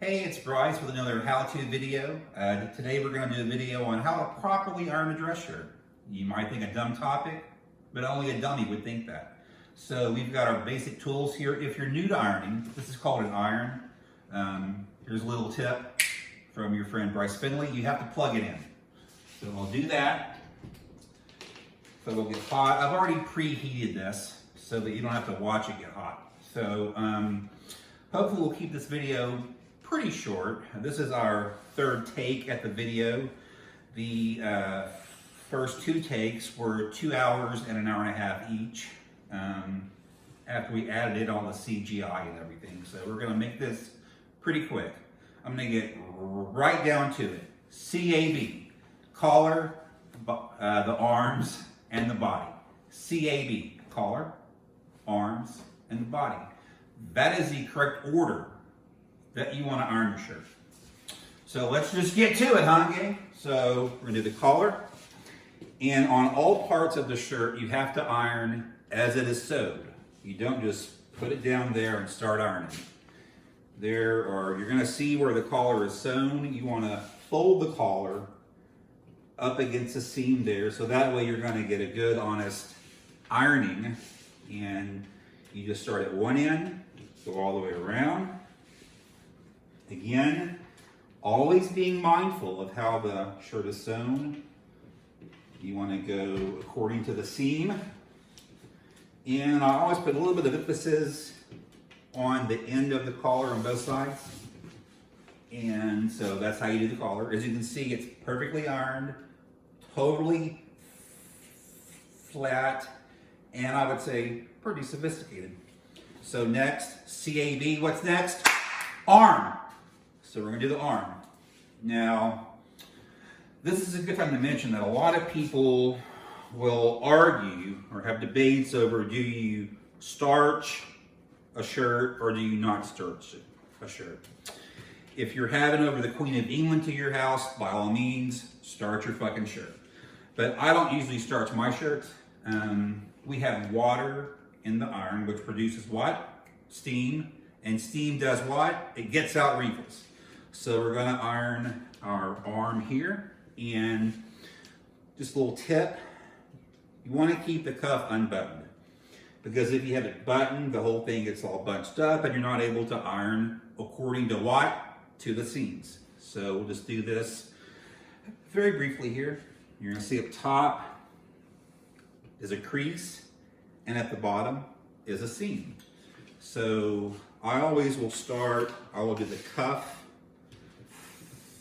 Hey, it's Bryce with another how-to video. Today we're going to do a video on how to properly iron a dress shirt. You might think a dumb topic, but only a dummy would think that. So we've got our basic tools here. If you're new to ironing, this is called an iron. Here's a little tip from your friend Bryce Finley. You have to plug it in. So we'll do that. So it'll get hot. I've already preheated this so that you don't have to watch it get hot. So hopefully we'll keep this video pretty short. This is our third take at the video. The first two takes were 2 hours and an hour and a half each after we added in all the CGI and everything. So we're gonna make this pretty quick. I'm gonna get right down to it. CAB, collar, the arms, and the body. CAB, collar, arms, and the body. That is the correct order that you want to iron your shirt. So let's just get to it, huh, gang? So we're gonna do the collar. And on all parts of the shirt, you have to iron as it is sewed. You don't just put it down there and start ironing. You're gonna see where the collar is sewn. You wanna fold the collar up against the seam there, so that way you're gonna get a good, honest ironing. And you just start at one end, go all the way around. Again, always being mindful of how the shirt is sewn. You want to go according to the seam. And I always put a little bit of emphasis on the end of the collar on both sides. And so that's how you do the collar. As you can see, it's perfectly ironed, totally flat, and I would say pretty sophisticated. So next, CAB, what's next? Arm. So we're gonna do the arm. Now, this is a good time to mention that a lot of people will argue or have debates over, do you starch a shirt or do you not starch a shirt? If you're having over the Queen of England to your house, by all means, starch your fucking shirt. But I don't usually starch my shirts. We have water in the iron, which produces what? Steam. And steam does what? It gets out wrinkles. So we're gonna iron our arm here. And just a little tip, you wanna keep the cuff unbuttoned. Because if you have it buttoned, the whole thing gets all bunched up and you're not able to iron according to what? To the seams. So we'll just do this very briefly here. You're gonna see up top is a crease, and at the bottom is a seam. So I always will I will do the cuff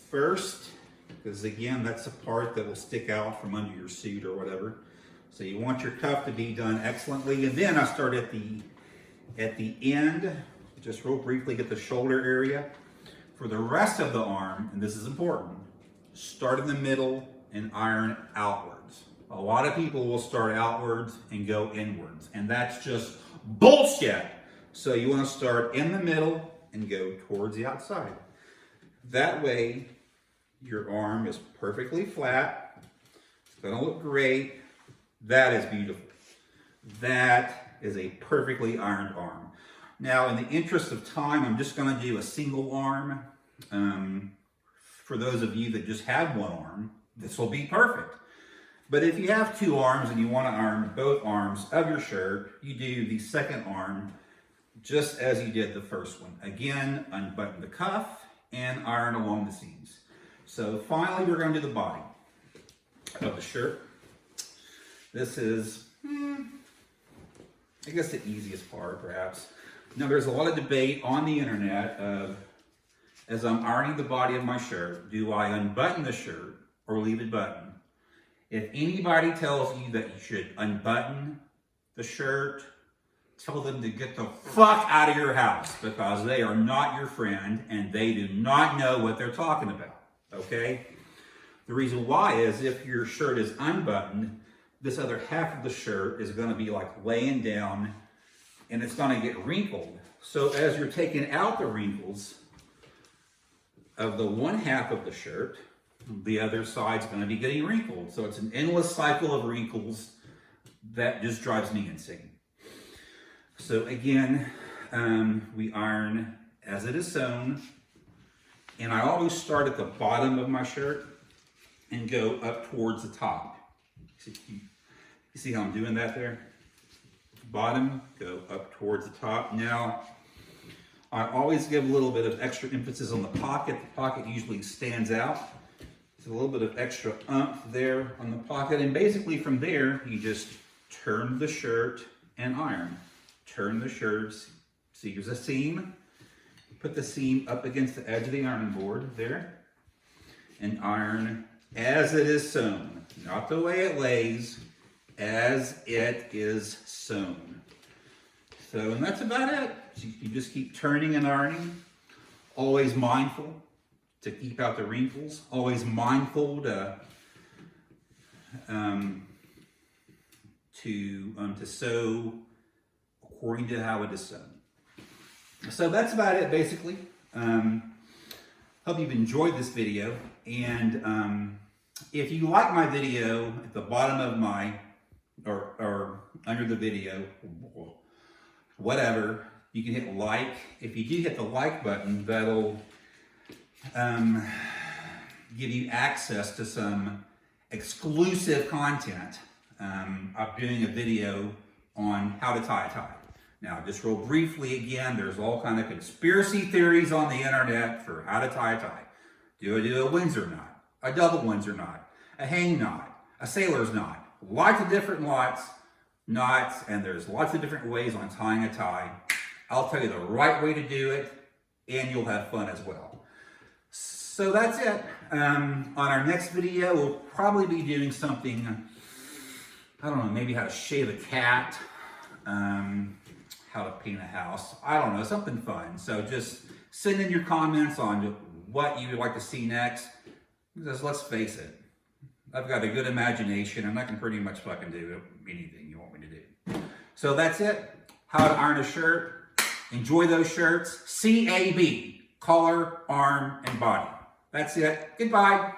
first, because again, that's the part that will stick out from under your suit or whatever. So you want your cuff to be done excellently. And then I start at the end, just real briefly, get the shoulder area. For the rest of the arm, and this is important, start in the middle and iron outwards. A lot of people will start outwards and go inwards, and that's just bullshit. So you want to start in the middle and go towards the outside. That way, your arm is perfectly flat. It's going to look great. That is beautiful. That is a perfectly ironed arm. Now, in the interest of time, I'm just going to do a single arm. For those of you that just have one arm, this will be perfect. But if you have two arms and you want to iron both arms of your shirt, you do the second arm just as you did the first one. Again, unbutton the cuff and iron along the seams. So finally, we're going to do the body of the shirt. This is, I guess, the easiest part, perhaps. Now, there's a lot of debate on the internet of, as I'm ironing the body of my shirt, do I unbutton the shirt or leave it buttoned? If anybody tells you that you should unbutton the shirt, tell them to get the fuck out of your house, because they are not your friend and they do not know what they're talking about, okay? The reason why is if your shirt is unbuttoned, this other half of the shirt is gonna be like laying down and it's gonna get wrinkled. So as you're taking out the wrinkles of the one half of the shirt, the other side's gonna be getting wrinkled. So it's an endless cycle of wrinkles that just drives me insane. So again, we iron as it is sewn. And I always start at the bottom of my shirt and go up towards the top. You see how I'm doing that there? Bottom, go up towards the top. Now, I always give a little bit of extra emphasis on the pocket. The pocket usually stands out. It's a little bit of extra oomph there on the pocket. And basically from there, you just turn the shirt and iron. Turn the shirt. See, here's a seam. Put the seam up against the edge of the ironing board there. And iron as it is sewn. Not the way it lays, as it is sewn. So, and that's about it. You just keep turning and ironing. Always mindful to keep out the wrinkles. Always mindful to sew according to how it is sewn. So that's about it, basically. Hope you've enjoyed this video. And if you like my video, at the bottom of my, or under the video, whatever, you can hit like. If you do hit the like button, that'll give you access to some exclusive content. I'm doing a video on how to tie a tie. Now, just real briefly again, there's all kind of conspiracy theories on the internet for how to tie a tie. Do I do a Windsor knot, a double Windsor knot, a hang knot, a sailor's knot? Lots of different knots, and there's lots of different ways on tying a tie. I'll tell you the right way to do it, and you'll have fun as well. So that's it. On our next video, we'll probably be doing something, I don't know, maybe how to shave a cat, how to paint a house. I don't know, something fun. So just send in your comments on what you would like to see next. Because let's face it, I've got a good imagination and I can pretty much fucking do anything you want me to do. So that's it. How to iron a shirt. Enjoy those shirts. CAB. Collar, arm, and body. That's it. Goodbye.